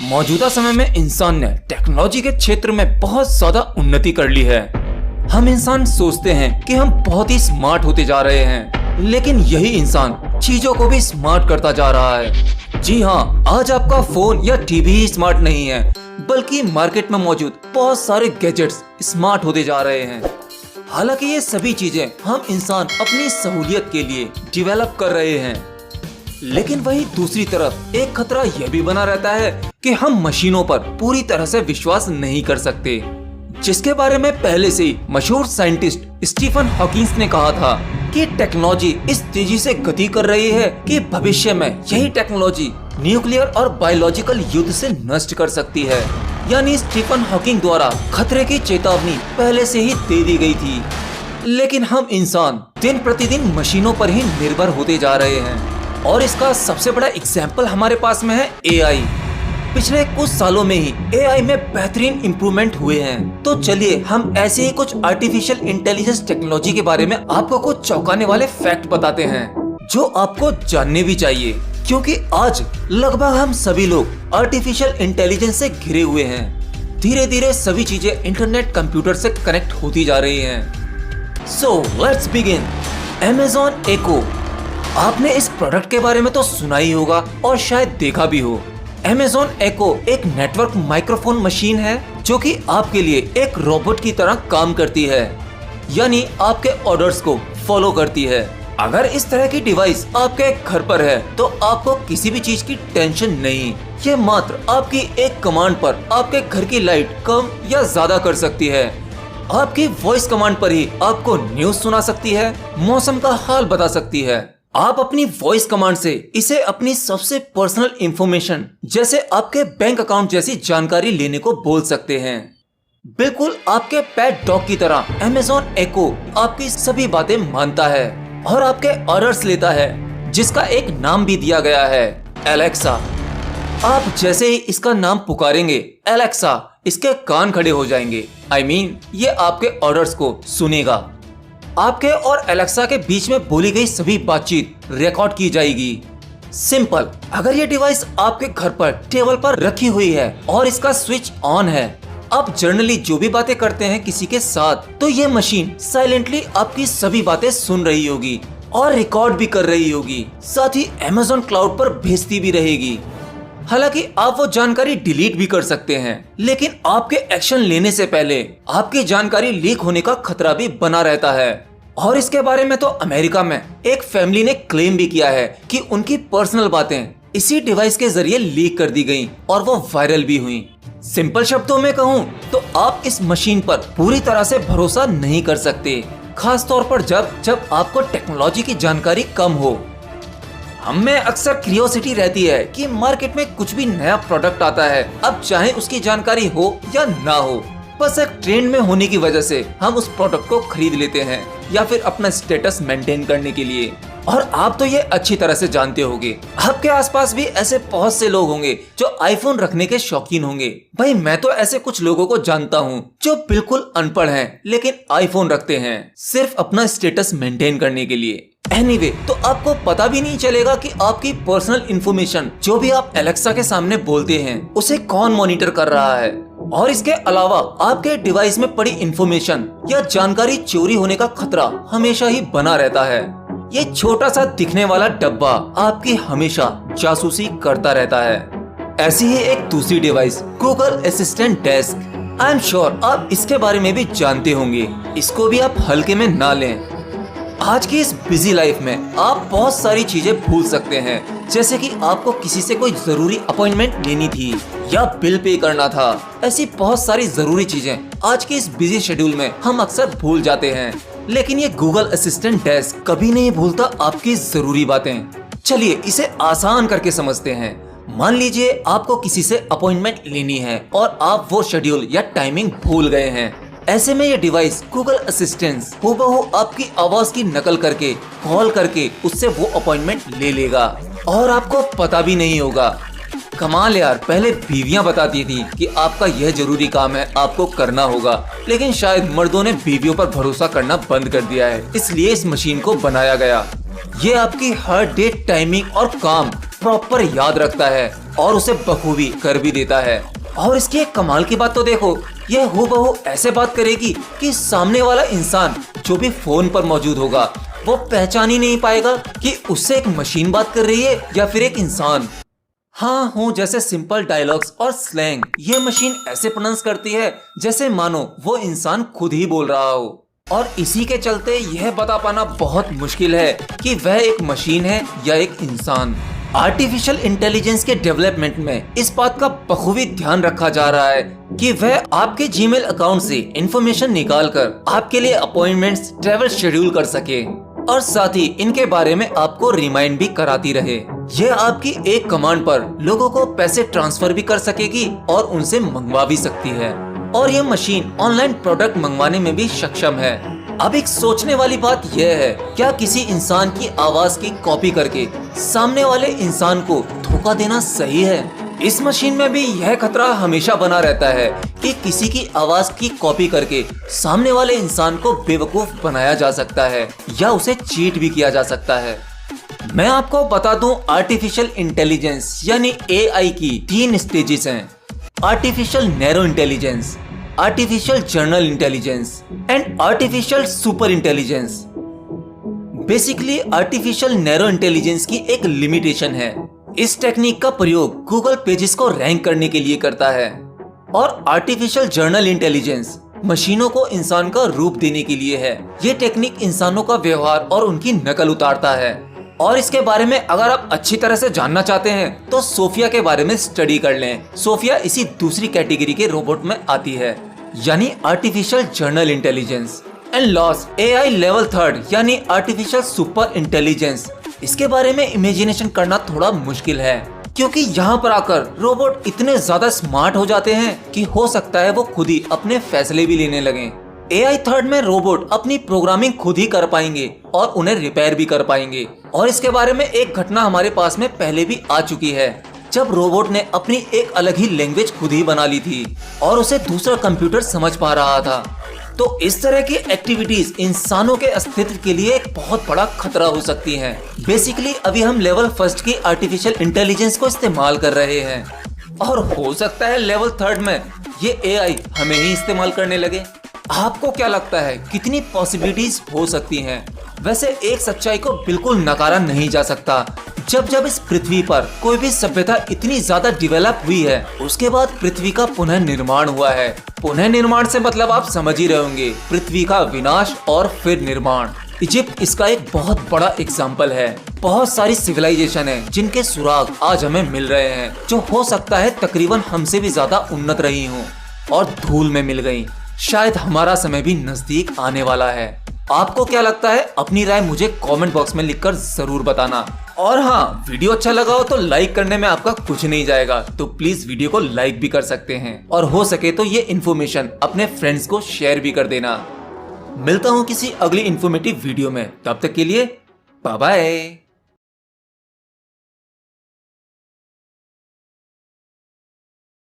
मौजूदा समय में इंसान ने टेक्नोलॉजी के क्षेत्र में बहुत ज्यादा उन्नति कर ली है। हम इंसान सोचते हैं कि हम बहुत ही स्मार्ट होते जा रहे हैं, लेकिन यही इंसान चीजों को भी स्मार्ट करता जा रहा है। जी हाँ, आज आपका फोन या टीवी ही स्मार्ट नहीं है, बल्कि मार्केट में मौजूद बहुत सारे गैजेट्स स्मार्ट होते जा रहे हैं। हालांकि ये सभी चीजें हम इंसान अपनी सहूलियत के लिए डेवलप कर रहे हैं, लेकिन वहीं दूसरी तरफ एक खतरा यह भी बना रहता है कि हम मशीनों पर पूरी तरह से विश्वास नहीं कर सकते, जिसके बारे में पहले से ही मशहूर साइंटिस्ट स्टीफन हॉकिंस ने कहा था कि टेक्नोलॉजी इस तेजी से गति कर रही है कि भविष्य में यही टेक्नोलॉजी न्यूक्लियर और बायोलॉजिकल युद्ध से नष्ट कर सकती है। यानी स्टीफन हॉकिंग द्वारा खतरे की चेतावनी पहले से ही दे दी गई थी, लेकिन हम इंसान दिन प्रतिदिन मशीनों पर ही निर्भर होते जा रहे हैं। और इसका सबसे बड़ा एग्जाम्पल हमारे पास में है एआई। पिछले कुछ सालों में ही एआई में बेहतरीन इम्प्रूवमेंट हुए हैं। तो चलिए हम ऐसे ही कुछ आर्टिफिशियल इंटेलिजेंस टेक्नोलॉजी के बारे में आपको कुछ चौंकाने वाले फैक्ट बताते हैं, जो आपको जानने भी चाहिए, क्योंकि आज लगभग हम सभी लोग आर्टिफिशियल इंटेलिजेंस से घिरे हुए हैं। धीरे धीरे सभी चीजें इंटरनेट कंप्यूटर से कनेक्ट होती जा रही हैं। So let's begin. अमेज़न एको, आपने इस प्रोडक्ट के बारे में तो सुना ही होगा और शायद देखा भी हो। अमेज़न एको एक नेटवर्क माइक्रोफोन मशीन है जो कि आपके लिए एक रोबोट की तरह काम करती है, यानी आपके ऑर्डर्स को फॉलो करती है। अगर इस तरह की डिवाइस आपके घर पर है तो आपको किसी भी चीज की टेंशन नहीं। ये मात्र आपकी एक कमांड पर आपके घर की लाइट कम या ज्यादा कर सकती है। आपकी वॉइस कमांड पर ही आपको न्यूज सुना सकती है, मौसम का हाल बता सकती है। आप अपनी वॉइस कमांड से इसे अपनी सबसे पर्सनल इंफॉर्मेशन जैसे आपके बैंक अकाउंट जैसी जानकारी लेने को बोल सकते हैं। बिल्कुल आपके पेट डॉग की तरह अमेज़न एको आपकी सभी बातें मानता है और आपके ऑर्डर्स लेता है, जिसका एक नाम भी दिया गया है, एलेक्सा। आप जैसे ही इसका नाम पुकारेंगे, एलेक्सा इसके कान खड़े हो जाएंगे। ये आपके ऑर्डर्स को सुनेगा। आपके और एलेक्सा के बीच में बोली गई सभी बातचीत रिकॉर्ड की जाएगी। सिंपल, अगर ये डिवाइस आपके घर पर टेबल पर रखी हुई है और इसका स्विच ऑन है, आप जर्नली जो भी बातें करते हैं किसी के साथ, तो ये मशीन साइलेंटली आपकी सभी बातें सुन रही होगी और रिकॉर्ड भी कर रही होगी, साथ ही अमेज़न क्लाउड पर भेजती भी रहेगी। हालांकि आप वो जानकारी डिलीट भी कर सकते हैं, लेकिन आपके एक्शन लेने से पहले आपकी जानकारी लीक होने का खतरा भी बना रहता है। और इसके बारे में तो अमेरिका में एक फैमिली ने क्लेम भी किया है कि उनकी पर्सनल बातें इसी डिवाइस के जरिए लीक कर दी गयी और वो वायरल भी हुई। सिंपल शब्दों में कहूँ तो आप इस मशीन पर पूरी तरह से भरोसा नहीं कर सकते, खास तौर पर जब आपको टेक्नोलॉजी की जानकारी कम हो। हमें अक्सर क्यूरियोसिटी रहती है कि मार्केट में कुछ भी नया प्रोडक्ट आता है, अब चाहे उसकी जानकारी हो या ना हो, बस एक ट्रेंड में होने की वजह से हम उस प्रोडक्ट को खरीद लेते हैं या फिर अपना स्टेटस मेंटेन करने के लिए। और आप तो ये अच्छी तरह से जानते होंगे, आपके आसपास भी ऐसे बहुत से लोग होंगे जो आईफोन रखने के शौकीन होंगे। भाई मैं तो ऐसे कुछ लोगों को जानता हूँ जो बिल्कुल अनपढ़ हैं, लेकिन आईफोन रखते हैं सिर्फ अपना स्टेटस मेंटेन करने के लिए। एनीवे, तो आपको पता भी नहीं चलेगा कि आपकी पर्सनल इंफॉर्मेशन जो भी आप एलेक्सा के सामने बोलते हैं उसे कौन मॉनिटर कर रहा है। और इसके अलावा आपके डिवाइस में पड़ी इंफॉर्मेशन या जानकारी चोरी होने का खतरा हमेशा ही बना रहता है। ये छोटा सा दिखने वाला डब्बा आपकी हमेशा जासूसी करता रहता है। ऐसी ही एक दूसरी device, Google assistant desk. I am sure आप इसके बारे में भी जानते होंगे, इसको भी आप हल्के में ना लें। आज की इस बिजी लाइफ में आप बहुत सारी चीजें भूल सकते हैं, जैसे कि आपको किसी से कोई जरूरी अपॉइंटमेंट लेनी थी या बिल पे करना था। ऐसी बहुत सारी जरूरी चीजें आज के इस बिजी शेड्यूल में हम अक्सर भूल जाते हैं, लेकिन ये गूगल असिस्टेंट डेस्क कभी नहीं भूलता आपकी जरूरी बातें। चलिए इसे आसान करके समझते हैं। मान लीजिए आपको किसी से अपॉइंटमेंट लेनी है और आप वो शेड्यूल या टाइमिंग भूल गए हैं। ऐसे में ये डिवाइस गूगल असिस्टेंट हूबहू आपकी आवाज की नकल करके कॉल करके उससे वो अपॉइंटमेंट ले लेगा और आपको पता भी नहीं होगा। कमाल यार, पहले बीवियां बताती थी कि आपका यह जरूरी काम है, आपको करना होगा, लेकिन शायद मर्दों ने बीवियों पर भरोसा करना बंद कर दिया है, इसलिए इस मशीन को बनाया गया। ये आपकी हर डेट, टाइमिंग और काम प्रॉपर याद रखता है और उसे बखूबी कर भी देता है। और इसकी एक कमाल की बात तो देखो, यह हूबहू ऐसे बात करेगी कि सामने वाला इंसान जो भी फोन पर मौजूद होगा वो पहचान ही नहीं पाएगा कि उससे एक मशीन बात कर रही है या फिर एक इंसान। हाँ हूँ जैसे सिंपल डायलॉग्स और स्लैंग ये मशीन ऐसे प्रोनाउंस करती है जैसे मानो वो इंसान खुद ही बोल रहा हो। और इसी के चलते यह बता पाना बहुत मुश्किल है कि वह एक मशीन है या एक इंसान। आर्टिफिशियल इंटेलिजेंस के डेवलपमेंट में इस बात का बखूबी ध्यान रखा जा रहा है कि वह आपके जीमेल अकाउंट से इंफॉर्मेशन निकालकर आपके लिए अपॉइंटमेंट्स, ट्रैवल शेड्यूल कर सके और साथ ही इनके बारे में आपको रिमाइंड भी कराती रहे। यह आपकी एक कमांड पर लोगों को पैसे ट्रांसफर भी कर सकेगी और उनसे मंगवा भी सकती है। और यह मशीन ऑनलाइन प्रोडक्ट मंगवाने में भी सक्षम है। अब एक सोचने वाली बात यह है, क्या किसी इंसान की आवाज की कॉपी करके सामने वाले इंसान को धोखा देना सही है? इस मशीन में भी यह खतरा हमेशा बना रहता है कि किसी की आवाज की कॉपी करके सामने वाले इंसान को बेवकूफ बनाया जा सकता है या उसे चीट भी किया जा सकता है। मैं आपको बता दूं, आर्टिफिशियल इंटेलिजेंस यानी AI की 3 स्टेजेस हैं। Artificial narrow intelligence, artificial general intelligence and artificial super intelligence. Basically artificial narrow intelligence की एक लिमिटेशन है। इस टेक्निक का प्रयोग गूगल पेजेस को रैंक करने के लिए करता है। और आर्टिफिशियल जनरल इंटेलिजेंस मशीनों को इंसान का रूप देने के लिए है। ये टेक्निक इंसानों का व्यवहार और उनकी नकल उतारता है। और इसके बारे में अगर आप अच्छी तरह से जानना चाहते हैं तो सोफिया के बारे में स्टडी कर लें। सोफिया इसी दूसरी कैटेगरी के रोबोट में आती है, यानी artificial general intelligence. And last AI level 3 यानी आर्टिफिशियल सुपर इंटेलिजेंस। इसके बारे में इमेजिनेशन करना थोड़ा मुश्किल है, क्योंकि यहाँ पर आकर रोबोट इतने ज्यादा स्मार्ट हो जाते हैं कि हो सकता है वो खुद ही अपने फैसले भी लेने लगें। AI 3 में रोबोट अपनी प्रोग्रामिंग खुद ही कर पाएंगे और उन्हें रिपेयर भी कर पाएंगे। और इसके बारे में एक घटना हमारे पास में पहले भी आ चुकी है, जब रोबोट ने अपनी एक अलग ही लैंग्वेज खुद ही बना ली थी और उसे दूसरा कंप्यूटर समझ पा रहा था। तो इस तरह की एक्टिविटीज इंसानों के अस्तित्व के लिए एक बहुत बड़ा खतरा हो सकती हैं। बेसिकली अभी हम लेवल 1 की आर्टिफिशियल इंटेलिजेंस को इस्तेमाल कर रहे हैं और हो सकता है लेवल 3 में ये AI हमें ही इस्तेमाल करने लगे। आपको क्या लगता है कितनी पॉसिबिलिटीज हो सकती हैं? वैसे एक सच्चाई को बिल्कुल नकारा नहीं जा सकता, जब इस पृथ्वी पर कोई भी सभ्यता इतनी ज्यादा डेवलप हुई है उसके बाद पृथ्वी का पुनः निर्माण हुआ है। पुनः निर्माण से मतलब आप समझ ही रहे होंगे, पृथ्वी का विनाश और फिर निर्माण। इजिप्ट इसका एक बहुत बड़ा एग्जाम्पल है। बहुत सारी सिविलाइजेशन है जिनके सुराग आज हमें मिल रहे हैं, जो हो सकता है तकरीबन हमसे भी ज्यादा उन्नत रही हों और धूल में मिल गयी। शायद हमारा समय भी नजदीक आने वाला है। आपको क्या लगता है? अपनी राय मुझे कमेंट बॉक्स में लिखकर जरूर बताना। और हाँ, वीडियो अच्छा लगा हो तो लाइक करने में आपका कुछ नहीं जाएगा, तो प्लीज वीडियो को लाइक भी कर सकते हैं और हो सके तो ये इन्फॉर्मेशन अपने फ्रेंड्स को शेयर भी कर देना। मिलता हूँ किसी अगली इन्फॉर्मेटिव वीडियो में, तब तक के लिए बाय बाय।